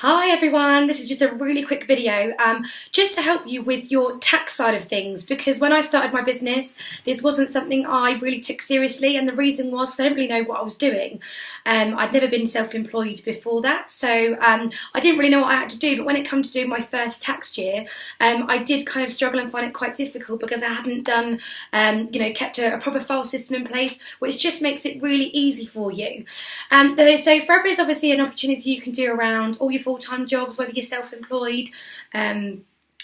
Hi everyone, this is just a really quick video just to help you with your tax side of things, because when I started my business this wasn't something I really took seriously, and the reason was because I didn't really know what I was doing. I'd never been self-employed before that, so I didn't really know what I had to do. But when it came to do my first tax year, I did kind of struggle and find it quite difficult because I hadn't done, kept a proper file system in place, which just makes it really easy for you. So forever is obviously an opportunity you can do around all your full-time jobs, whether you're self-employed,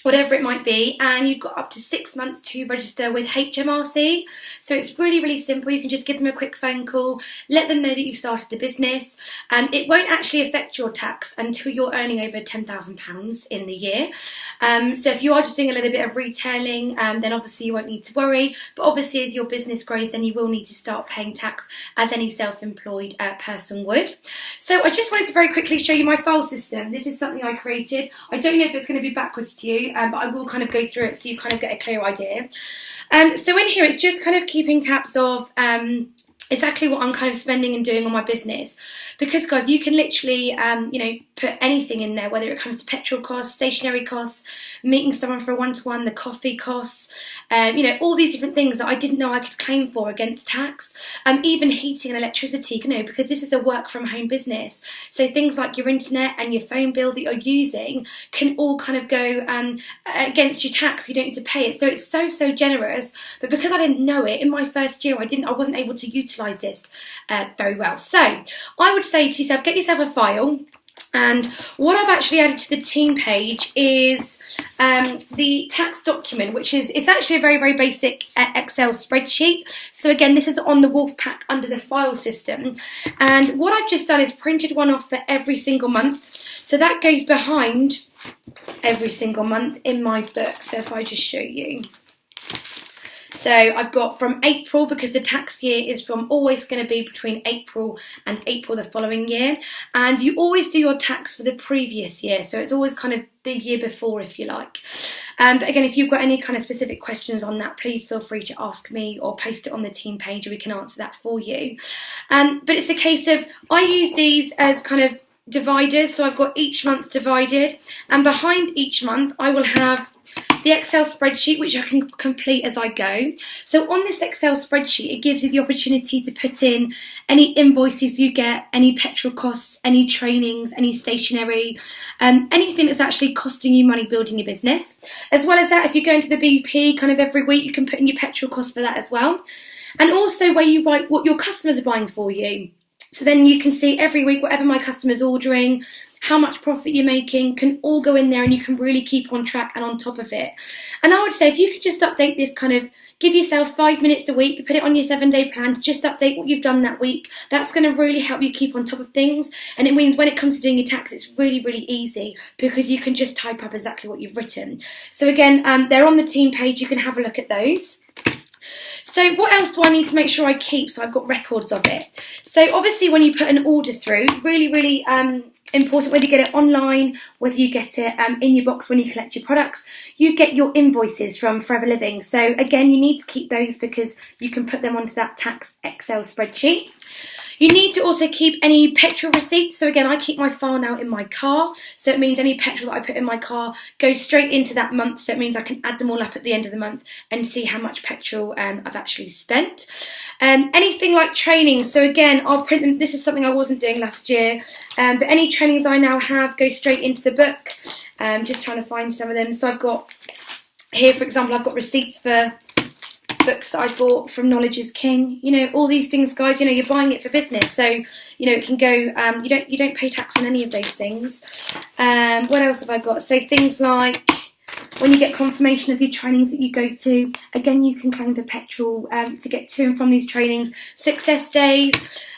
whatever it might be, and you've got up to 6 months to register with HMRC. So it's really, really simple. You can just give them a quick phone call, let them know that you've started the business. It won't actually affect your tax until you're earning over £10,000 in the year. So if you are just doing a little bit of retailing, then obviously you won't need to worry. But obviously as your business grows, then you will need to start paying tax as any self-employed person would. So I just wanted to very quickly show you my file system. This is something I created. I don't know if it's going to be backwards to you, but I will kind of go through it so you kind of get a clear idea. So in here it's just kind of keeping tabs of exactly what I'm kind of spending and doing on my business, because guys, you can literally put anything in there, whether it comes to petrol costs, stationery costs, meeting someone for a one-to-one, the coffee costs, all these different things that I didn't know I could claim for against tax, even heating and electricity, because this is a work from home business, so things like your internet and your phone bill that you're using can all kind of go against your tax. You don't need to pay it, so it's so generous. But because I didn't know it in my first year, I wasn't able to utilise this very well. So I would say to yourself, get yourself a file. And what I've actually added to the team page is the tax document, which it's actually a very, very basic Excel spreadsheet. So again, this is on the Wolfpack under the file system. And what I've just done is printed one off for every single month. So that goes behind every single month in my book. So if I just show you. So I've got from April, because the tax year is from always going to be between April and April the following year. And you always do your tax for the previous year. So it's always kind of the year before, if you like. But again, if you've got any kind of specific questions on that, please feel free to ask me or post it on the team page and we can answer that for you. But it's a case of, I use these as kind of dividers. So I've got each month divided, and behind each month I will have the Excel spreadsheet, which I can complete as I go. So on this Excel spreadsheet, it gives you the opportunity to put in any invoices you get, any petrol costs, any trainings, any stationery, anything that's actually costing you money building your business. As well as that, if you go into the BP kind of every week, you can put in your petrol costs for that as well. And also where you write what your customers are buying for you. So then you can see every week whatever my customer's ordering, how much profit you're making, can all go in there, and you can really keep on track and on top of it. And I would say if you could just update this, kind of give yourself 5 minutes a week, put it on your 7-day plan to just update what you've done that week. That's going to really help you keep on top of things. And it means when it comes to doing your tax, it's really, really easy because you can just type up exactly what you've written. So again, they're on the team page. You can have a look at those. So what else do I need to make sure I keep? So I've got records of it. So obviously when you put an order through, really, really important, whether you get it online, whether you get it in your box when you collect your products, you get your invoices from Forever Living. So again, you need to keep those because you can put them onto that tax Excel spreadsheet. You need to also keep any petrol receipts. So again, I keep my file now in my car. So it means any petrol that I put in my car goes straight into that month. So it means I can add them all up at the end of the month and see how much petrol I've actually spent. Anything like training. So again, I'll print them. This is something I wasn't doing last year. But any trainings I now have go straight into the book. Just trying to find some of them. So I've got here, for example, I've got receipts for books that I bought from Knowledge is King. All these things, guys, you're buying it for business, so it can go, you don't pay tax on any of those things. What else have I got? So things like when you get confirmation of your trainings that you go to, again, you can claim the petrol to get to and from these trainings, success days,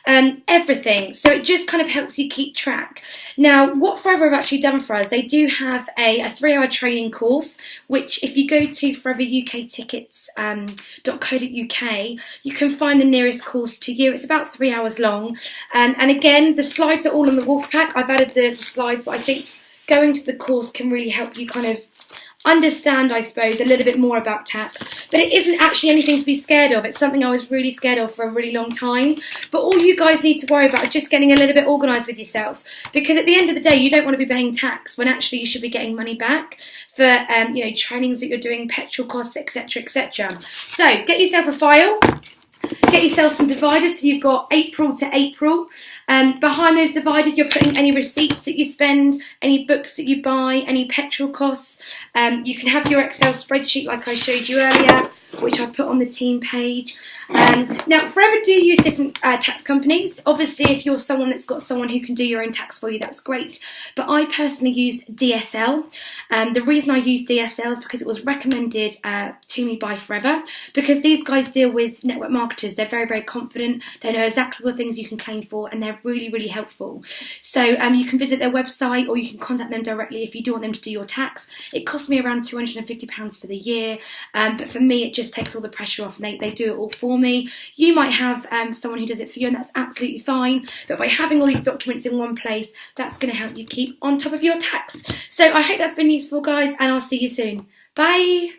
everything. So it just kind of helps you keep track. Now, what Forever have actually done for us, they do have a 3-hour training course, which if you go to foreveruktickets.co.uk, you can find the nearest course to you. It's about 3 hours long. And again, the slides are all on the Wolfpack. I've added the slides, but I think going to the course can really help you kind of understand, I suppose, a little bit more about tax. But it isn't actually anything to be scared of. It's something I was really scared of for a really long time. But all you guys need to worry about is just getting a little bit organised with yourself, because at the end of the day, you don't want to be paying tax when actually you should be getting money back for trainings that you're doing, petrol costs, etc., etc. So get yourself a file. Get yourself some dividers, so you've got April to April. Behind those dividers, you're putting any receipts that you spend, any books that you buy, any petrol costs. You can have your Excel spreadsheet like I showed you earlier, which I put on the team page. Now, Forever do use different tax companies. Obviously, if you're someone that's got someone who can do your own tax for you, that's great. But I personally use DSL. The reason I use DSL is because it was recommended to me by Forever, because these guys deal with network marketers. They're very, very confident. They know exactly what things you can claim for, and they're really, really helpful. So you can visit their website, or you can contact them directly if you do want them to do your tax. It cost me around £250 for the year, but for me, it just takes all the pressure off, and they do it all for me. You might have someone who does it for you, and that's absolutely fine, but by having all these documents in one place, that's going to help you keep on top of your tax. So I hope that's been useful, guys, and I'll see you soon. Bye!